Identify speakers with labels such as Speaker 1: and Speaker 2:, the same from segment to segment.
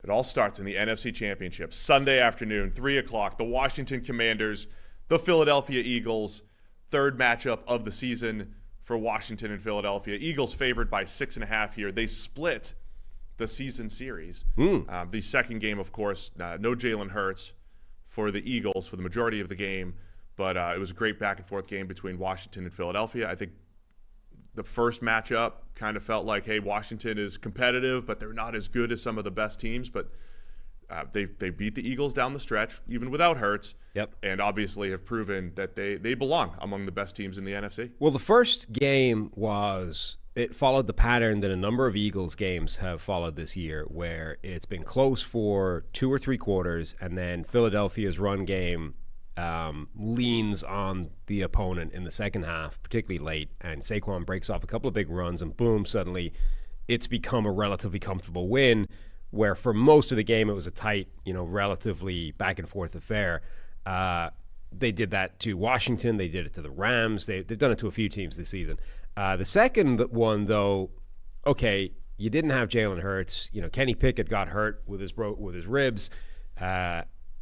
Speaker 1: It all starts in the NFC Championship, Sunday afternoon, 3 o'clock. The Washington Commanders, the Philadelphia Eagles, third matchup of the season for Washington and Philadelphia. Eagles favored by 6.5 here. They split the season series. The second game, of course, no Jalen Hurts for the Eagles for the majority of the game, but it was a great back-and-forth game between Washington and Philadelphia. I think the first matchup kind of felt like, hey, Washington is competitive, but they're not as good as some of the best teams. But they beat the Eagles down the stretch, even without Hurts.
Speaker 2: Yep.
Speaker 1: And obviously have proven that they belong among the best teams in the NFC.
Speaker 2: Well, the first game it followed the pattern that a number of Eagles games have followed this year, where it's been close for 2 or 3 quarters, and then Philadelphia's run game leans on the opponent in the second half, particularly late, and Saquon breaks off a couple of big runs, and boom, suddenly it's become a relatively comfortable win, where for most of the game it was a tight, relatively back-and-forth affair. They did that to Washington. They did it to the Rams. They've done it to a few teams this season. The second one, though, okay, you didn't have Jalen Hurts. Kenny Pickett got hurt with his ribs.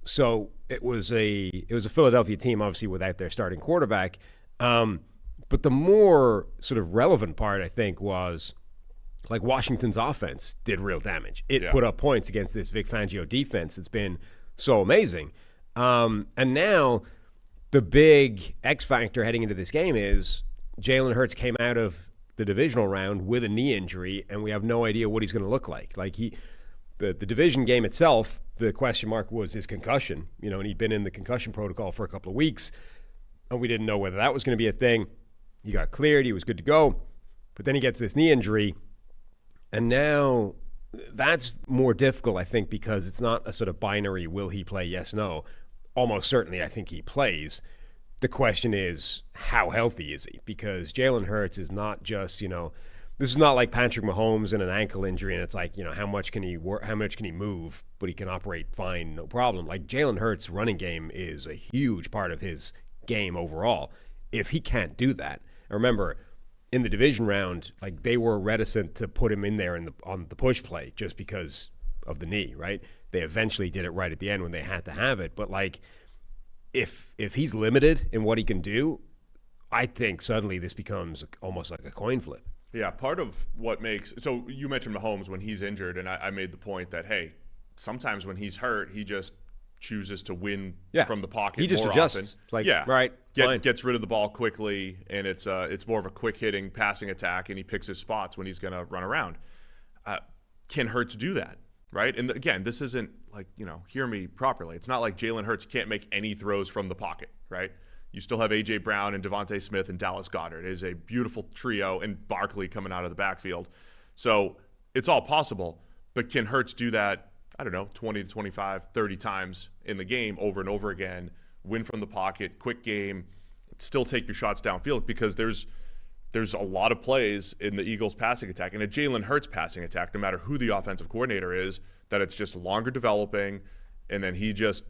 Speaker 2: So it was a Philadelphia team, obviously, without their starting quarterback. But the more sort of relevant part, I think, was like Washington's offense did real damage. It put up points against this Vic Fangio defense. It's been so amazing. And now the big X factor heading into this game is Jalen Hurts came out of the divisional round with a knee injury, and we have no idea what he's going to look like. Like the division game itself, the question mark was his concussion, and he'd been in the concussion protocol for a couple of weeks, and we didn't know whether that was going to be a thing. He got cleared. He was good to go. But then he gets this knee injury, and now that's more difficult, I think, because it's not a sort of binary, will he play, yes, no. Almost certainly, I think he plays. The question is, how healthy is he? Because Jalen Hurts is not just, this is not like Patrick Mahomes and an ankle injury, and it's like, how much can he work, how much can he move, but he can operate fine, no problem. Like Jalen Hurts' running game is a huge part of his game overall. If he can't do that, remember, in the division round, like they were reticent to put him in there on the push play just because of the knee, right? They eventually did it right at the end when they had to have it. But like, if he's limited in what he can do, I think suddenly this becomes almost like a coin flip.
Speaker 1: Yeah, part of what makes – so you mentioned Mahomes when he's injured, and I made the point that, hey, sometimes when he's hurt, he just chooses to win from the pocket.
Speaker 2: He just
Speaker 1: more
Speaker 2: adjusts.
Speaker 1: often.
Speaker 2: It's like, right,
Speaker 1: gets rid of the ball quickly, and it's more of a quick-hitting passing attack, and he picks his spots when he's going to run around. Can Hurts do that, right? And again, this isn't like, hear me properly. It's not like Jalen Hurts can't make any throws from the pocket, right? You still have A.J. Brown and Devontae Smith and Dallas Goedert. It is a beautiful trio, and Barkley coming out of the backfield. So it's all possible. But can Hurts do that, 20 to 25, 30 times in the game over and over again, win from the pocket, quick game, still take your shots downfield? Because there's a lot of plays in the Eagles passing attack and a Jalen Hurts passing attack, no matter who the offensive coordinator is, that it's just longer developing, and then he just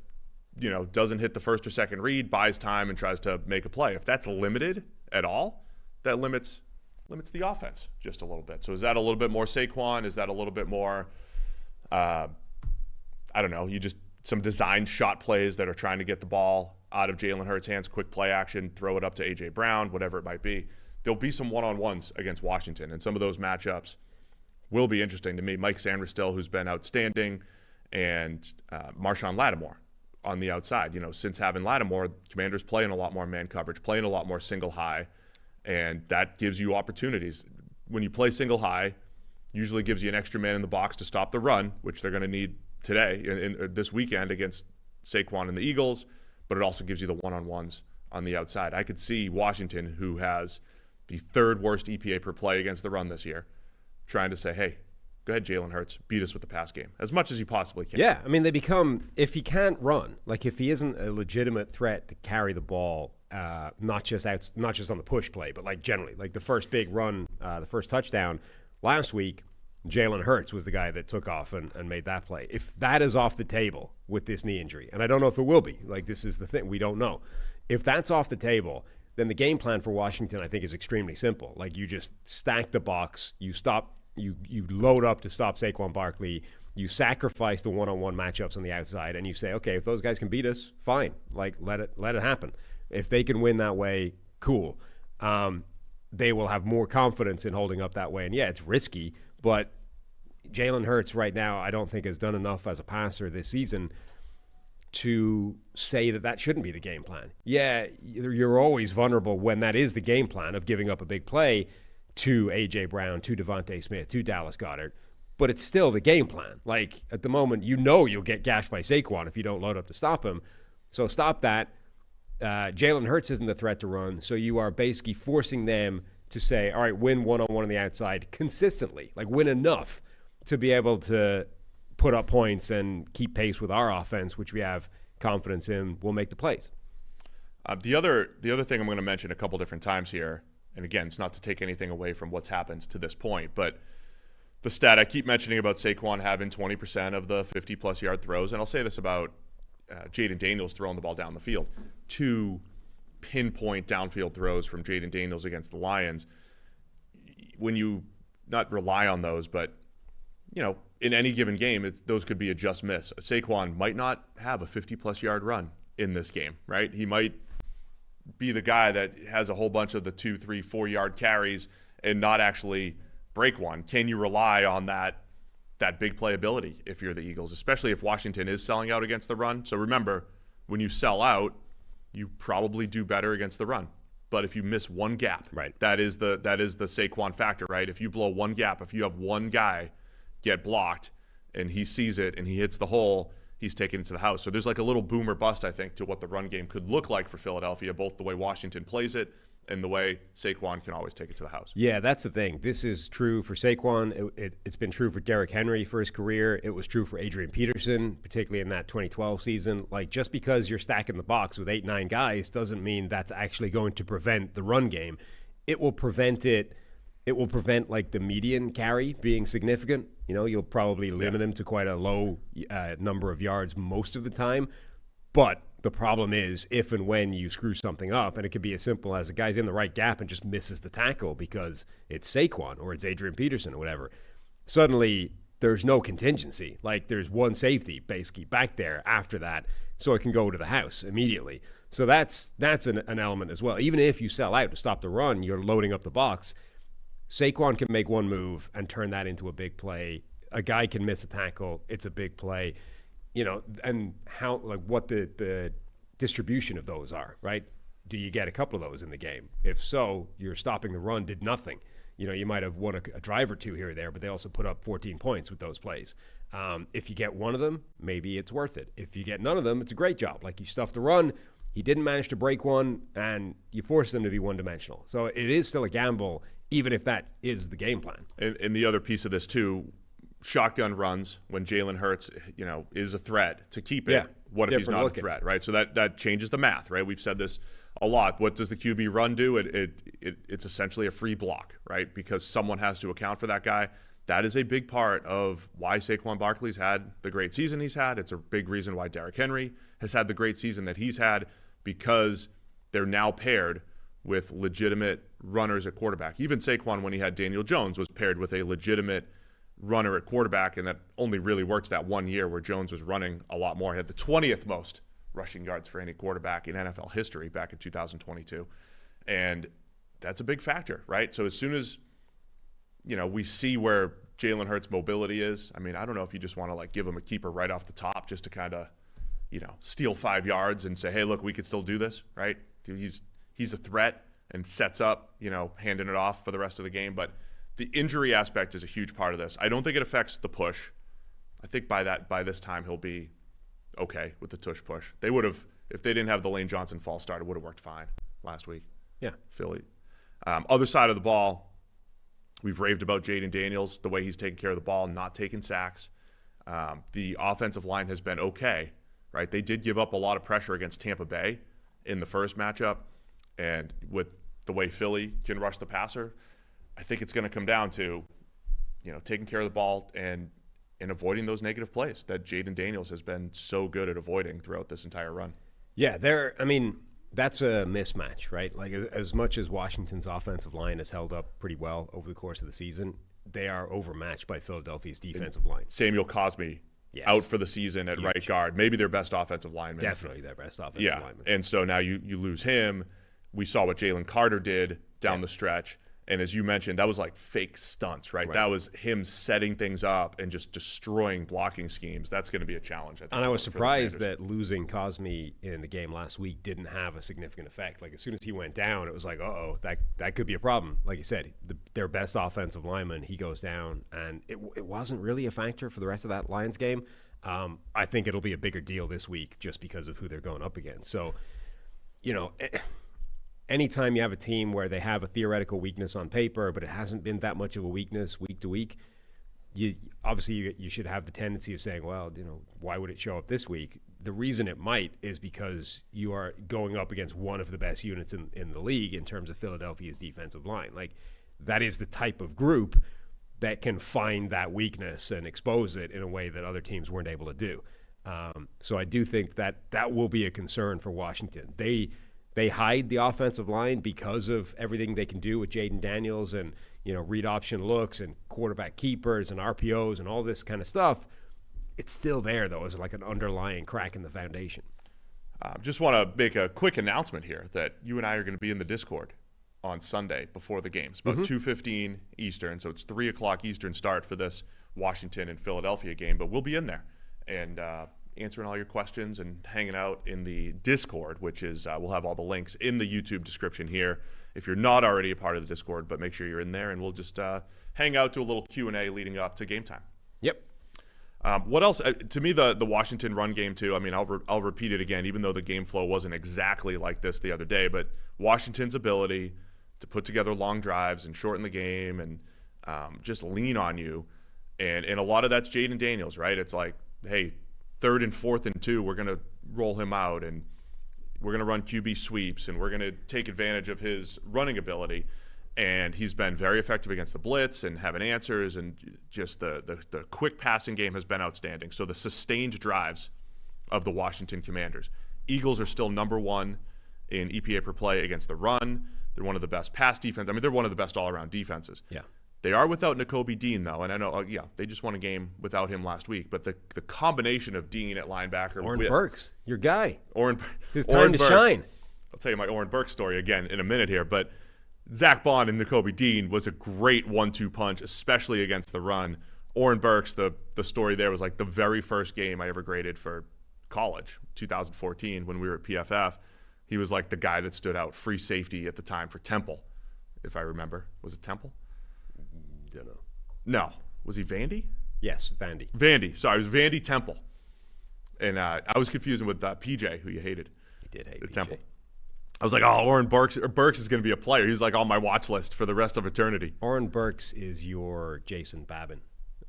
Speaker 1: doesn't hit the first or second read, buys time, and tries to make a play. If that's limited at all, that limits the offense just a little bit. So is that a little bit more Saquon? Is that a little bit more, some designed shot plays that are trying to get the ball out of Jalen Hurts' hands, quick play action, throw it up to A.J. Brown, whatever it might be. There'll be some one-on-ones against Washington, and some of those matchups will be interesting to me. Mike Sanders-Still, who's been outstanding, and Marshawn Lattimore on the outside. Since having Lattimore, Commanders playing a lot more man coverage, playing a lot more single high, and that gives you opportunities. When you play single high, usually gives you an extra man in the box to stop the run, which they're going to need today in this weekend against Saquon and the Eagles, but it also gives you the one-on-ones on the outside. I could see Washington, who has the third worst EPA per play against the run this year, trying to say, hey, go ahead, Jalen Hurts, beat us with the pass game as much as you possibly can.
Speaker 2: Yeah, I mean, they become, if he can't run, like if he isn't a legitimate threat to carry the ball, not just on the push play, but like generally, like the first big run, the first touchdown last week, Jalen Hurts was the guy that took off and made that play. If that is off the table with this knee injury, and I don't know if it will be, like this is the thing, we don't know. If that's off the table, then the game plan for Washington, I think, is extremely simple. Like you just stack the box, you load up to stop Saquon Barkley, You sacrifice the one-on-one matchups on the outside, and you say, okay, if those guys can beat us, fine. Like, let it happen. If they can win that way, cool. They will have more confidence in holding up that way. And, yeah, it's risky, but Jalen Hurts right now I don't think has done enough as a passer this season to say that shouldn't be the game plan. Yeah, you're always vulnerable when that is the game plan of giving up a big play to A.J. Brown, to Devontae Smith, to Dallas Goedert. But it's still the game plan. Like, at the moment, you'll get gashed by Saquon if you don't load up to stop him. So stop that. Jalen Hurts isn't the threat to run, so you are basically forcing them to say, all right, win one-on-one on the outside consistently. Like, win enough to be able to put up points and keep pace with our offense, which we have confidence in will make the plays.
Speaker 1: The other thing I'm going to mention a couple different times here, and again, it's not to take anything away from what's happened to this point, but the stat I keep mentioning about Saquon having 20% of the 50-plus yard throws, and I'll say this about Jayden Daniels throwing the ball down the field. 2 pinpoint downfield throws from Jayden Daniels against the Lions. When you not rely on those, but in any given game, those could be a just miss. Saquon might not have a 50-plus yard run in this game, right? He might be the guy that has a whole bunch of the 2, 3, 4 yard carries and not actually break one. Can you rely on that big playability if you're the Eagles, especially if Washington is selling out against the run? So remember, when you sell out, you probably do better against the run. But if you miss one gap,
Speaker 2: right,
Speaker 1: that is the Saquon factor, right? If you blow one gap, if you have one guy get blocked and he sees it and he hits the hole, he's taken it to the house. So there's like a little boom or bust, I think, to what the run game could look like for Philadelphia, both the way Washington plays it and the way Saquon can always take it to the house.
Speaker 2: Yeah, that's the thing. This is true for Saquon. It's been true for Derrick Henry for his career. It was true for Adrian Peterson, particularly in that 2012 season. Like, just because you're stacking the box with 8-9 guys doesn't mean that's actually going to prevent the run game. It will prevent like the median carry being significant. You'll probably limit him to quite a low number of yards most of the time. But the problem is if and when you screw something up, and it could be as simple as the guy's in the right gap and just misses the tackle because it's Saquon or it's Adrian Peterson or whatever, suddenly there's no contingency. Like, there's one safety basically back there after that, so it can go to the house immediately. So that's an element as well. Even if you sell out to stop the run, you're loading up the box. Saquon can make one move and turn that into a big play. A guy can miss a tackle, it's a big play. And how, like, what the distribution of those are, right? Do you get a couple of those in the game? If so, your stopping the run did nothing. You might have won a drive or two here or there, but they also put up 14 points with those plays. If you get one of them, maybe it's worth it. If you get none of them, it's a great job. Like, you stuffed the run, he didn't manage to break one, and you forced them to be one-dimensional. So it is still a gamble, even if that is the game plan.
Speaker 1: And the other piece of this, too, shotgun runs when Jalen Hurts, is a threat to keep it.
Speaker 2: Yeah,
Speaker 1: what if he's not a threat, right? So that changes the math, right? We've said this a lot. What does the QB run do? It's essentially a free block, right? Because someone has to account for that guy. That is a big part of why Saquon Barkley's had the great season he's had. It's a big reason why Derrick Henry has had the great season that he's had, because they're now paired with legitimate runners at quarterback. Even Saquon, when he had Daniel Jones, was paired with a legitimate runner at quarterback, and that only really worked that 1 year where Jones was running a lot more. He had the 20th most rushing yards for any quarterback in NFL history back in 2022. And that's a big factor, right? So as soon as, we see where Jalen Hurts' mobility is, I mean, I don't know if you just want to, like, give him a keeper right off the top just to kind of, steal 5 yards and say, hey, look, we could still do this, right? He's a threat and sets up, handing it off for the rest of the game. But the injury aspect is a huge part of this. I don't think it affects the push. I think by this time he'll be okay with the tush push. They would have, if they didn't have the Lane Johnson false start, it would have worked fine last week.
Speaker 2: Yeah.
Speaker 1: Philly. Other side of the ball, we've raved about Jayden Daniels, the way he's taking care of the ball, not taking sacks. The offensive line has been okay, right? They did give up a lot of pressure against Tampa Bay in the first matchup, and with the way Philly can rush the passer, I think it's going to come down to, taking care of the ball and avoiding those negative plays that Jayden Daniels has been so good at avoiding throughout this entire run.
Speaker 2: Yeah, that's a mismatch, right? Like, as much as Washington's offensive line has held up pretty well over the course of the season, they are overmatched by Philadelphia's defensive line.
Speaker 1: Samuel Cosme out for the season at right guard, maybe their best offensive lineman.
Speaker 2: Definitely their best offensive lineman.
Speaker 1: And so now you lose him. We saw what Jalen Carter did down the stretch. And as you mentioned, that was like fake stunts, right? That was him setting things up and just destroying blocking schemes. That's going to be a challenge, I think.
Speaker 2: And I was surprised that losing Cosme in the game last week didn't have a significant effect. Like, as soon as he went down, it was like, uh-oh, that could be a problem. Like you said, their best offensive lineman, he goes down. And it wasn't really a factor for the rest of that Lions game. I think it'll be a bigger deal this week just because of who they're going up against. So, anytime you have a team where they have a theoretical weakness on paper, but it hasn't been that much of a weakness week to week, you should have the tendency of saying, well, why would it show up this week? The reason it might is because you are going up against one of the best units in the league in terms of Philadelphia's defensive line. Like, that is the type of group that can find that weakness and expose it in a way that other teams weren't able to do. So I do think that will be a concern for Washington. They hide the offensive line because of everything they can do with Jayden Daniels and, read option looks and quarterback keepers and RPOs and all this kind of stuff. It's still there, though, as like an underlying crack in the foundation.
Speaker 1: Just want to make a quick announcement here that you and I are going to be in the Discord on Sunday before the games, about 2:15 Eastern. So it's 3 o'clock Eastern start for this Washington and Philadelphia game. But we'll be in there and answering all your questions and hanging out in the Discord, which is we'll have all the links in the YouTube description here if you're not already a part of the Discord, but make sure you're in there, and we'll just hang out, do a little Q&A leading up to game time.
Speaker 2: Yep.
Speaker 1: What else? To me, the Washington run game too, I mean, I'll repeat it again, even though the game flow wasn't exactly like this the other day, but Washington's ability to put together long drives and shorten the game and just lean on you, and a lot of that's Jayden Daniels, right? It's like, hey, 3rd and 4th and 2, we're going to roll him out, and we're going to run QB sweeps, and we're going to take advantage of his running ability. And he's been very effective against the blitz and having answers, and just the quick passing game has been outstanding. So the sustained drives of the Washington Commanders. Eagles are still number 1 in EPA per play against the run. They're one of the best pass defense. I mean, they're one of the best all-around defenses. Yeah. They are without Nakobe Dean, though, and I know, they just won a game without him last week. But the combination of Dean at linebacker,
Speaker 2: Oren Burks, your guy,
Speaker 1: it's
Speaker 2: his time to shine.
Speaker 1: I'll tell you my Oren Burks story again in a minute here, but Zach Bond and Nakobe Dean was a great 1-2 punch, especially against the run. Oren Burks, the story there was like the very first game I ever graded for college, 2014, when we were at PFF. He was like the guy that stood out, free safety at the time for Temple, if I remember. Was it Temple?
Speaker 2: Don't know.
Speaker 1: No. Was he Vandy?
Speaker 2: Yes, Vandy.
Speaker 1: Sorry, it was Vandy Temple. And I was confusing with PJ, who you hated.
Speaker 2: He did hate
Speaker 1: at
Speaker 2: PJ.
Speaker 1: Temple. I was like, Oren Burks is going to be a player. He was like on my watch list for the rest of eternity.
Speaker 2: Oren Burks is your Jason Babin.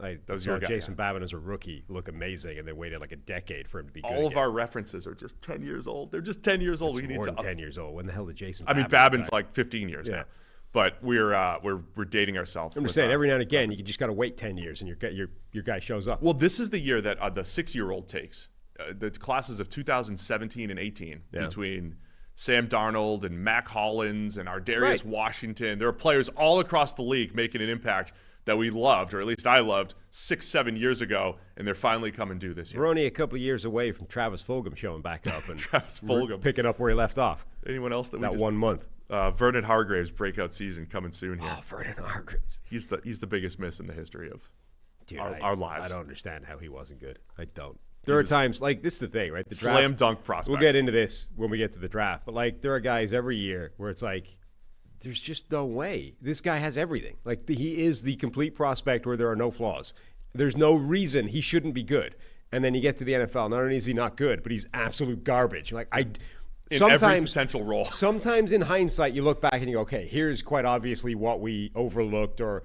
Speaker 2: I saw Jason Babin as a rookie look amazing, and they waited like a decade for him to be good.
Speaker 1: All of our references are just 10 years old. They're just 10 years old.
Speaker 2: It's more than 10 years old. When the hell did Jason
Speaker 1: Babin Babin's like 15 years now. But we're dating ourselves.
Speaker 2: I'm just saying, every now and again, you just got to wait 10 years, and your guy shows up.
Speaker 1: Well, this is the year that the 6-year-old takes. The classes of 2017 and 18 between Sam Darnold and Mac Hollins and Ardarius Washington. There are players all across the league making an impact that we loved, or at least I loved, 6-7 years ago, and they're finally coming due this year.
Speaker 2: We're only a couple of years away from Travis Fulgham showing back up and
Speaker 1: Travis Fulgham
Speaker 2: picking up where he left off.
Speaker 1: Anyone else that
Speaker 2: 1 month?
Speaker 1: Vernon Hargrave's breakout season coming soon here.
Speaker 2: Oh, Vernon Hargraves.
Speaker 1: He's the biggest miss in the history of our lives.
Speaker 2: I don't understand how he wasn't good. I don't. There are times, like, this is the thing, right? The draft,
Speaker 1: slam dunk prospect.
Speaker 2: We'll get into this when we get to the draft. But, like, there are guys every year where it's like, there's just no way. This guy has everything. Like, he is the complete prospect where there are no flaws. There's no reason he shouldn't be good. And then you get to the NFL, not only is he not good, but he's absolute garbage. Like,
Speaker 1: every potential role.
Speaker 2: Sometimes in hindsight, you look back and you go, okay, here's quite obviously what we overlooked or,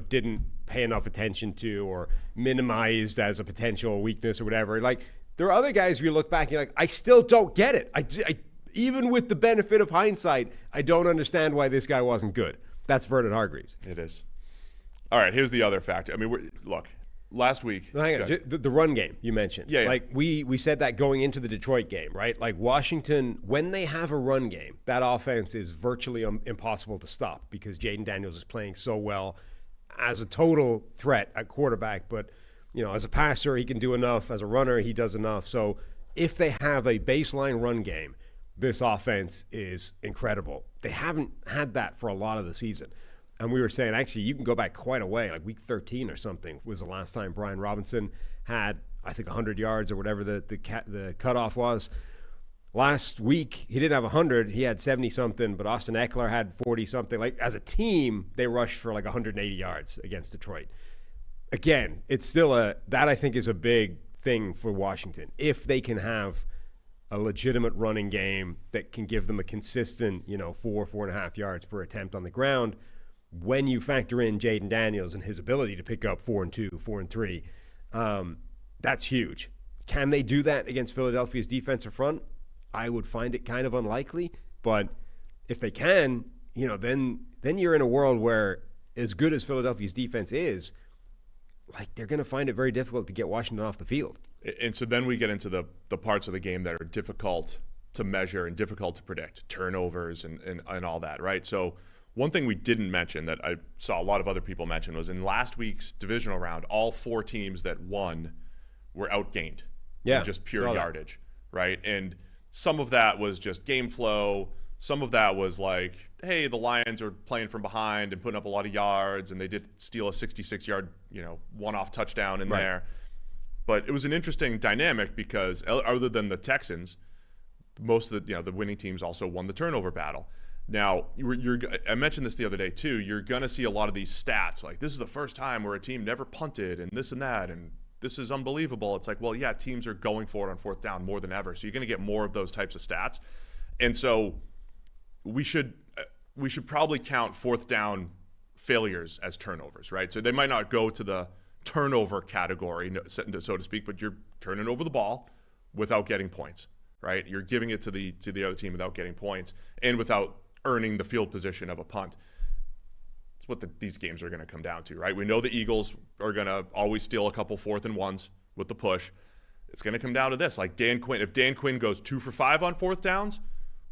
Speaker 2: didn't pay enough attention to or minimized as a potential weakness or whatever. Like, there are other guys where you look back and you're like, I still don't get it. I even with the benefit of hindsight, I don't understand why this guy wasn't good. That's Vernon Hargreaves.
Speaker 1: It is. All right, here's the other factor. I mean, look, last week.
Speaker 2: Hang on, the run game you mentioned.
Speaker 1: Yeah.
Speaker 2: Like, we said that going into the Detroit game, right? Like, Washington, when they have a run game, that offense is virtually impossible to stop because Jayden Daniels is playing so well. as a total threat at quarterback, but as a passer, he can do enough. As a runner, he does enough. So if they have a baseline run game, this offense is incredible. They haven't had that for a lot of the season. And we were saying, actually, you can go back quite a way, like week 13 or something was the last time Brian Robinson had, I think, 100 yards or whatever the cutoff was. Last week, he didn't have 100. He had 70-something, but Austin Eckler had 40-something. Like, as a team, they rushed for like 180 yards against Detroit. Again, it's still that I think is a big thing for Washington. If they can have a legitimate running game that can give them a consistent, 4.5 yards per attempt on the ground, when you factor in Jayden Daniels and his ability to pick up 4 and 2, 4 and 3, that's huge. Can they do that against Philadelphia's defensive front? I would find it kind of unlikely, but if they can, then you're in a world where, as good as Philadelphia's defense is, like, they're going to find it very difficult to get Washington off the field.
Speaker 1: And so then we get into the parts of the game that are difficult to measure and difficult to predict, turnovers and all that, right? So one thing we didn't mention that I saw a lot of other people mention was in last week's divisional round, all 4 teams that won were outgained.
Speaker 2: Yeah,
Speaker 1: just pure yardage, right? And some of that was just game flow. Some of that was like, hey, the Lions are playing from behind and putting up a lot of yards, and they did steal a 66-yard, one-off touchdown in there. But it was an interesting dynamic because other than the Texans, most of the winning teams also won the turnover battle. Now, I mentioned this the other day too. You're going to see a lot of these stats like this is the first time where a team never punted and this and that and this is unbelievable. It's like, well, yeah, teams are going for it on fourth down more than ever. So you're going to get more of those types of stats. And so we should probably count fourth down failures as turnovers, right? So they might not go to the turnover category, so to speak, but you're turning over the ball without getting points, right? You're giving it to the other team without getting points and without earning the field position of a punt. It's what these games are going to come down to, right? We know the Eagles are going to always steal a couple 4th and 1s with the push. It's going to come down to this. Like Dan Quinn, if Dan Quinn goes 2 for 5 on 4th downs,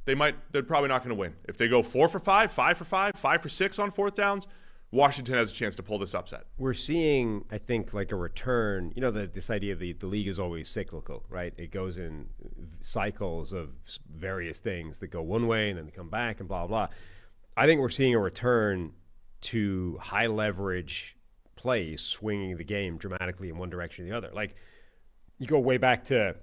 Speaker 1: they're probably not going to win. If they go 4 for 5, 5 for 5, 5 for 6 on 4th downs, Washington has a chance to pull this upset.
Speaker 2: We're seeing, I think, like a return. This idea of the league is always cyclical, right? It goes in cycles of various things that go one way and then they come back and blah, blah. I think we're seeing a return to high leverage plays swinging the game dramatically in one direction or the other. Like, you go way back to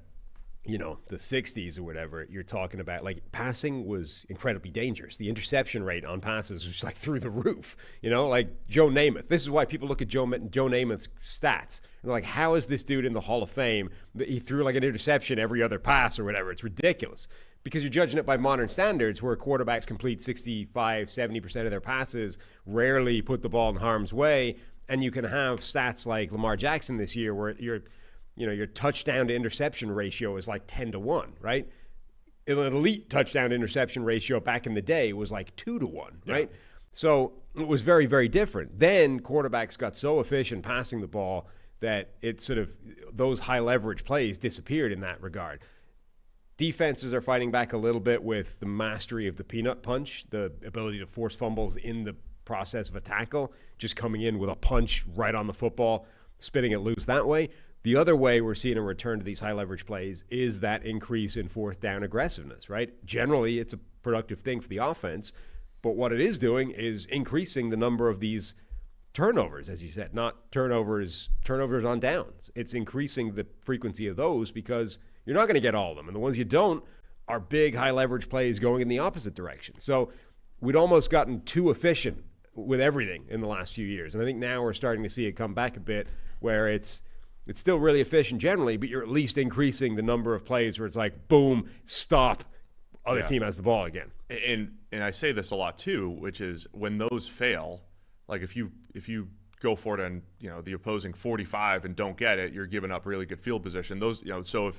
Speaker 2: the 60s or whatever, you're talking about, like, passing was incredibly dangerous. The interception rate on passes was like through the roof, like Joe Namath. This is why people look at Joe Namath's stats. And they're like, how is this dude in the Hall of Fame? He threw like an interception every other pass or whatever. It's ridiculous because you're judging it by modern standards where quarterbacks complete 65, 70% of their passes, rarely put the ball in harm's way. And you can have stats like Lamar Jackson this year where your touchdown to interception ratio is like 10-1, right? An elite touchdown to interception ratio back in the day was like 2-1, right? Yeah. So it was very, very different. Then quarterbacks got so efficient passing the ball that it sort of, those high leverage plays disappeared in that regard. Defenses are fighting back a little bit with the mastery of the peanut punch, the ability to force fumbles in the process of a tackle, just coming in with a punch right on the football, spitting it loose that way. The other way we're seeing a return to these high leverage plays is that increase in 4th down aggressiveness, right? Generally, it's a productive thing for the offense, but what it is doing is increasing the number of these turnovers, as you said, not turnovers on downs. It's increasing the frequency of those because you're not going to get all of them. And the ones you don't are big high leverage plays going in the opposite direction. So we'd almost gotten too efficient with everything in the last few years. And I think now we're starting to see it come back a bit where it's still really efficient generally, but you're at least increasing the number of plays where it's like, boom, stop, other team has the ball again.
Speaker 1: And I say this a lot too, which is when those fail, like if you go for it on the opposing 45 and don't get it, you're giving up really good field position. Those so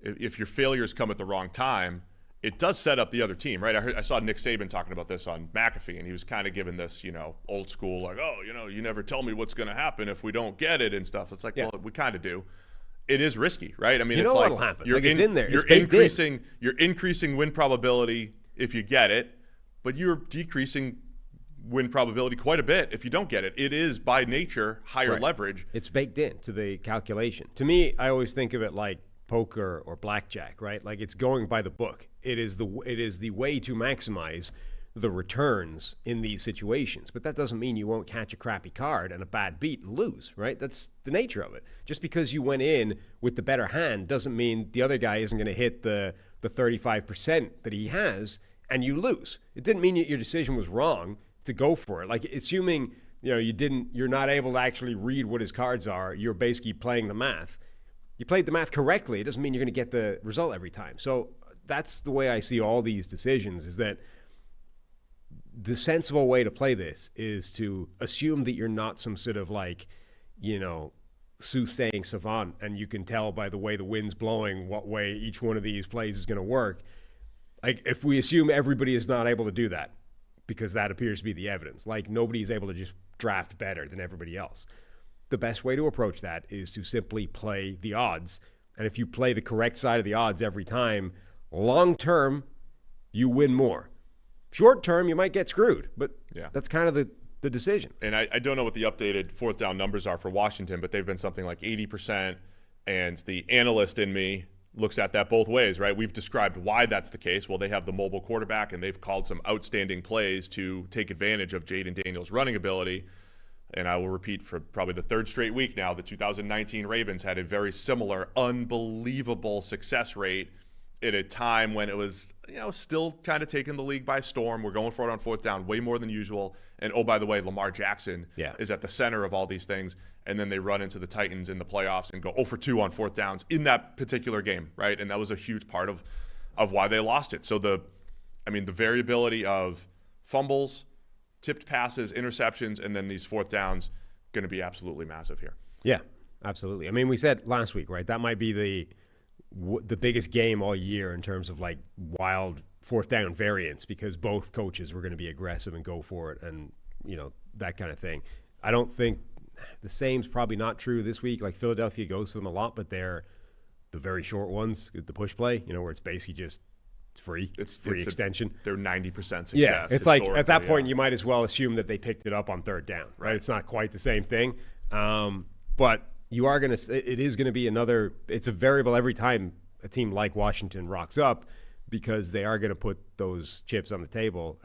Speaker 1: if your failures come at the wrong time, it does set up the other team, right? I saw Nick Saban talking about this on McAfee, and he was kind of giving this, old school, like, you never tell me what's going to happen if we don't get it and stuff. It's like, well, we kind of do. It is risky, right? I mean, it's like
Speaker 2: what'll happen. It's in there.
Speaker 1: You're increasing win probability if you get it, but you're decreasing win probability quite a bit if you don't get it. It is by nature higher leverage.
Speaker 2: It's baked into the calculation. To me, I always think of it like poker or blackjack, right? Like it's going by the book. It is the way to maximize the returns in these situations. But that doesn't mean you won't catch a crappy card and a bad beat and lose, right? That's the nature of it. Just because you went in with the better hand doesn't mean the other guy isn't going to hit the 35% that he has and you lose. It didn't mean your decision was wrong to go for it. Like assuming, you're not able to actually read what his cards are, you're basically playing the math. You played the math correctly. It doesn't mean you're going to get the result every time. So that's the way I see all these decisions, is that the sensible way to play this is to assume that you're not some sort of soothsaying savant, and you can tell by the way the wind's blowing what way each one of these plays is going to work. Like if we assume everybody is not able to do that, because that appears to be the evidence, like nobody is able to just draft better than everybody else. The best way to approach that is to simply play the odds. And if you play the correct side of the odds every time, long term, you win more. Short term, you might get screwed, but that's kind of the decision.
Speaker 1: And I don't know what the updated fourth down numbers are for Washington, but they've been something like 80%. And the analyst in me looks at that both ways, right? We've described why that's the case. Well, they have the mobile quarterback, and they've called some outstanding plays to take advantage of Jayden Daniels' running ability. And I will repeat for probably the third straight week now, the 2019 Ravens had a very similar, unbelievable success rate at a time when it was, still kind of taking the league by storm. We're going for it on fourth down way more than usual. And oh, by the way, Lamar Jackson is at the center of all these things. And then they run into the Titans in the playoffs and go 0 for 2 on fourth downs in that particular game, right? And that was a huge part of why they lost it. So the variability of fumbles, tipped passes, interceptions, and then these fourth downs going to be absolutely massive here.
Speaker 2: Yeah, absolutely. I mean, we said last week, right? That might be the biggest game all year in terms of like wild fourth down variance, because both coaches were going to be aggressive and go for it, and that kind of thing. I don't think the same's probably not true this week. Like Philadelphia goes for them a lot, but they're the very short ones, the push play, where it's basically just free. It's free extension.
Speaker 1: They're 90% success.
Speaker 2: Yeah, it's like at that point you might as well assume that they picked it up on third down, right? It's not quite the same thing, but you are going to. It is going to be another. It's a variable every time a team like Washington rocks up, because they are going to put those chips on the table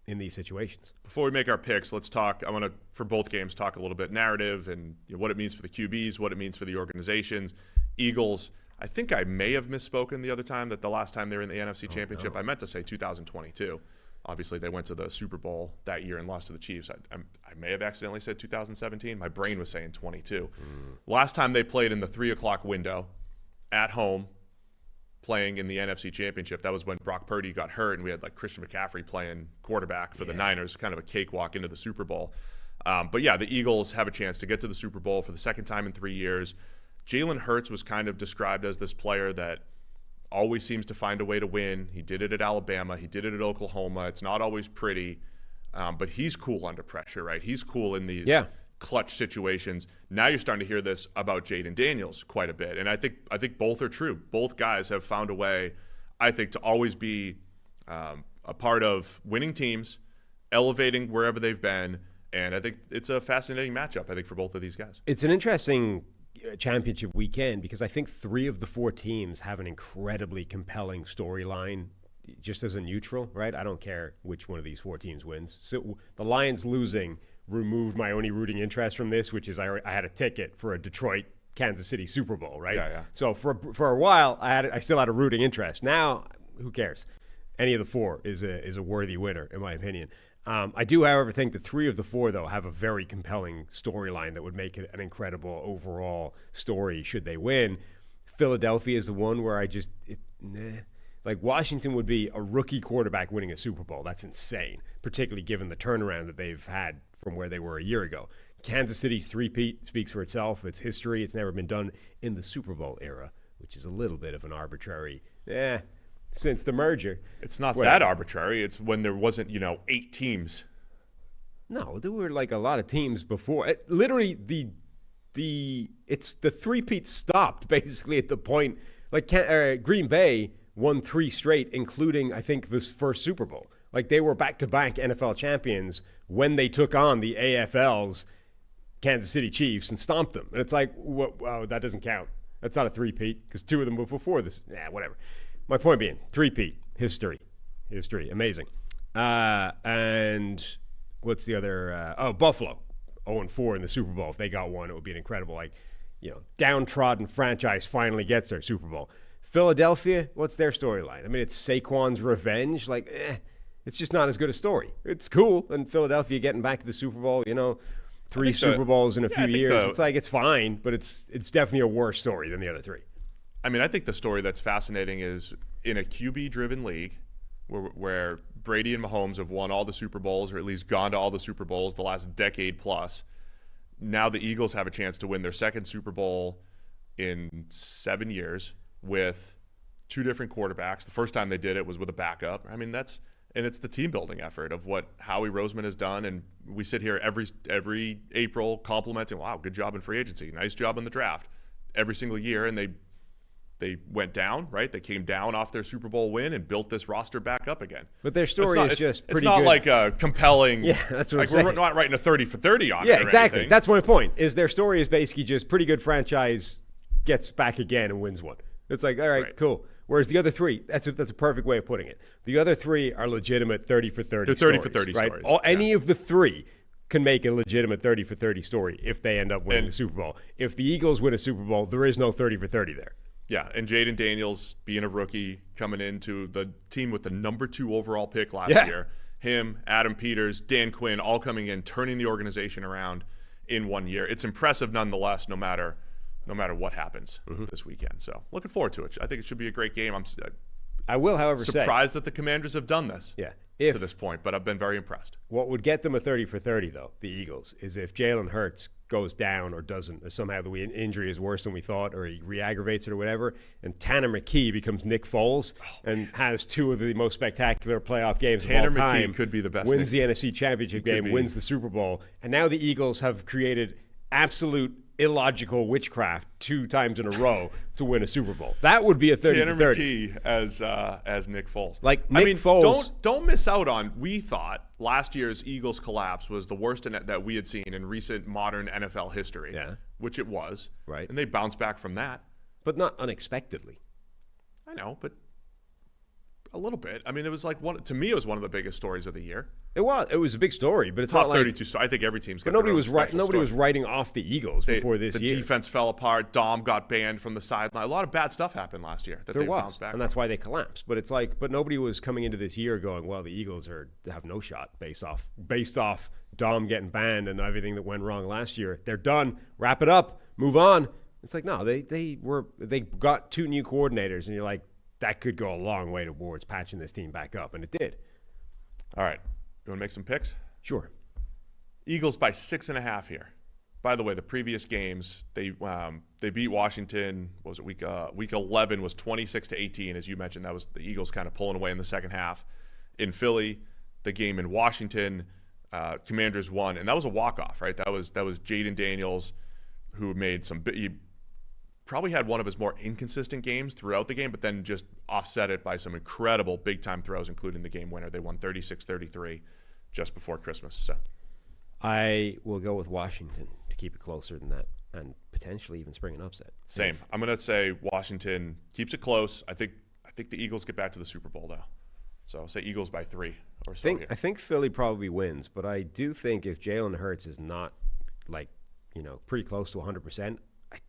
Speaker 2: in these situations.
Speaker 1: Before we make our picks, let's talk. I want to, for both games, talk a little bit narrative and what it means for the QBs, what it means for the organizations. Eagles, I think I may have misspoken the other time, that the last time they were in the NFC Championship, I meant to say 2022. Obviously, they went to the Super Bowl that year and lost to the Chiefs. I may have accidentally said 2017. My brain was saying 22. Last time they played in the 3 o'clock window at home, playing in the NFC Championship, that was when Brock Purdy got hurt, and we had like Christian McCaffrey playing quarterback for the Niners, kind of a cakewalk into the Super Bowl. But yeah, the Eagles have a chance to get to the Super Bowl for the second time in 3 years. Jalen Hurts was kind of described as this player that always seems to find a way to win. He did it at Alabama. He did it at Oklahoma. It's not always pretty, but he's cool under pressure, right? He's cool in these clutch situations. Now you're starting to hear this about Jayden Daniels quite a bit, and I think both are true. Both guys have found a way, I think, to always be a part of winning teams, elevating wherever they've been, and I think it's a fascinating matchup, I think, for both of these guys.
Speaker 2: It's an interesting championship weekend, because I think 3 of the 4 teams have an incredibly compelling storyline just as a neutral, right? I don't care which one of these 4 teams wins. So the Lions losing removed my only rooting interest from this, which is I had a ticket for a Detroit Kansas City Super Bowl, right?
Speaker 1: Yeah.
Speaker 2: So for a while I still had a rooting interest. Now, who cares? Any of the 4 is a worthy winner, in my opinion. I do, however, think the 3 of the 4, though, have a very compelling storyline that would make it an incredible overall story should they win. Philadelphia is the one where like Washington would be a rookie quarterback winning a Super Bowl. That's insane, particularly given the turnaround that they've had from where they were a year ago. Kansas City's three-peat speaks for itself. It's history. It's never been done in the Super Bowl era, which is a little bit of an arbitrary, since the merger.
Speaker 1: It's not that arbitrary. It's when there wasn't, 8 teams.
Speaker 2: No, there were like a lot of teams before. Literally, the three-peat stopped basically at the point, like Green Bay won 3 straight, including, I think, this first Super Bowl. Like, they were back-to-back NFL champions when they took on the AFL's Kansas City Chiefs and stomped them. And it's like, wow, that doesn't count. That's not a three-peat because two of them were before this. Whatever. My point being, three-peat, history, amazing. And what's the other? Buffalo, 0-4 in the Super Bowl. If they got one, it would be an incredible, downtrodden franchise finally gets their Super Bowl. Philadelphia, what's their storyline? I mean, it's Saquon's revenge. It's just not as good a story. It's cool, and Philadelphia getting back to the Super Bowl, three Super Bowls in a few years. It's fine, but it's definitely a worse story than the other three.
Speaker 1: I mean, I think the story that's fascinating is in a QB-driven league where Brady and Mahomes have won all the Super Bowls, or at least gone to all the Super Bowls the last decade plus. Now the Eagles have a chance to win their second Super Bowl in 7 years with two different quarterbacks. The first time they did it was with a backup. I mean, and it's the team building effort of what Howie Roseman has done. And we sit here every April complimenting, wow, good job in free agency, nice job in the draft, every single year. And they went down, right? They came down off their Super Bowl win and built this roster back up again.
Speaker 2: But their story is just pretty good.
Speaker 1: It's not like a compelling.
Speaker 2: Yeah, that's what I'm saying.
Speaker 1: We're not writing a 30 for 30 on it.
Speaker 2: Yeah, exactly.
Speaker 1: Anything.
Speaker 2: That's my point. Is their story is basically just pretty good franchise gets back again and wins one. It's like, all right, cool. Whereas the other three, that's a perfect way of putting it. The other three are legitimate 30 for 30
Speaker 1: They're 30 for 30
Speaker 2: right?
Speaker 1: stories.
Speaker 2: Any of the three can make a legitimate 30 for 30 story if they end up winning the Super Bowl. If the Eagles win a Super Bowl, there is no 30 for 30 there.
Speaker 1: Yeah, and Jayden Daniels being a rookie coming into the team with the number 2 overall pick last year. Him, Adam Peters, Dan Quinn, all coming in, turning the organization around in 1 year. It's impressive nonetheless, no matter what happens this weekend. So looking forward to it. I think it should be a great game.
Speaker 2: I will, however,
Speaker 1: surprised that the Commanders have done this to this point, but I've been very impressed.
Speaker 2: What would get them a 30 for 30, though, the Eagles, is if Jalen Hurts goes down or doesn't, or somehow the injury is worse than we thought, or he re-aggravates it or whatever, and Tanner McKee becomes Nick Foles and has two of the most spectacular playoff games of all time.
Speaker 1: Tanner McKee could be the best.
Speaker 2: Wins the NFC Championship game, wins the Super Bowl, and now the Eagles have created absolute illogical witchcraft 2 times in a row to win a Super Bowl. That would be a 30
Speaker 1: Tanner
Speaker 2: for 30.
Speaker 1: McKee as Nick Foles.
Speaker 2: Foles.
Speaker 1: Don't miss out on. We thought last year's Eagles collapse was the worst that we had seen in recent modern NFL history.
Speaker 2: Yeah,
Speaker 1: which it was.
Speaker 2: Right,
Speaker 1: and they bounced back from that,
Speaker 2: but not unexpectedly.
Speaker 1: I know, but a little bit. I mean, it was like to me, it was one of the biggest stories of the year.
Speaker 2: It was a big story, but it's
Speaker 1: top
Speaker 2: not like
Speaker 1: 32. I think every team's got.
Speaker 2: But nobody was writing off the Eagles before this year.
Speaker 1: The defense fell apart. Dom got banned from the sideline. A lot of bad stuff happened last year.
Speaker 2: There was, and that's why they collapsed. But it's like, nobody was coming into this year going, well, the Eagles have no shot based off Dom getting banned and everything that went wrong last year. They're done. Wrap it up. Move on. It's like, no, they got 2 new coordinators, and you're like, that could go a long way towards patching this team back up, and it did.
Speaker 1: All right. You want to make some picks?
Speaker 2: Sure.
Speaker 1: Eagles by 6.5 here. By the way, the previous games they beat Washington. What was it week 11 was 26-18, as you mentioned. That was the Eagles kind of pulling away in the second half. In Philly, the game in Washington, Commanders won, and that was a walk-off, right? That was Jayden Daniels, who made he probably had one of his more inconsistent games throughout the game, but then just offset it by some incredible big-time throws, including the game winner. They won 36-33 just before Christmas. So
Speaker 2: I will go with Washington to keep it closer than that and potentially even spring an upset.
Speaker 1: Same. I'm going to say Washington keeps it close. I think the Eagles get back to the Super Bowl, though. So I'll say Eagles by 3 or so.
Speaker 2: I think Philly probably wins, but I do think if Jalen Hurts is not, pretty close to 100%,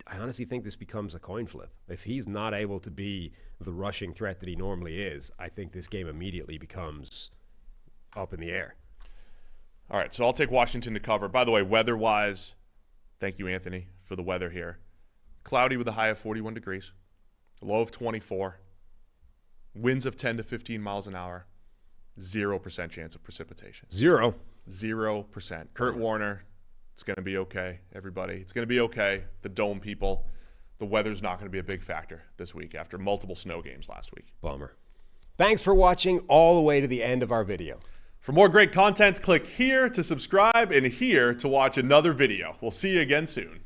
Speaker 2: I honestly think this becomes a coin flip. If he's not able to be the rushing threat that he normally is, I think this game immediately becomes up in the air.
Speaker 1: All right, so I'll take Washington to cover. By the way, weather-wise, thank you, Anthony, for the weather here. Cloudy with a high of 41 degrees, low of 24, winds of 10 to 15 miles an hour, 0% chance of precipitation. 0%. Kurt Warner. It's going to be okay, everybody. It's going to be okay. The Dome people, the weather's not going to be a big factor this week after multiple snow games last week.
Speaker 2: Bummer. Thanks for watching all the way to the end of our video.
Speaker 1: For more great content, click here to subscribe and here to watch another video. We'll see you again soon.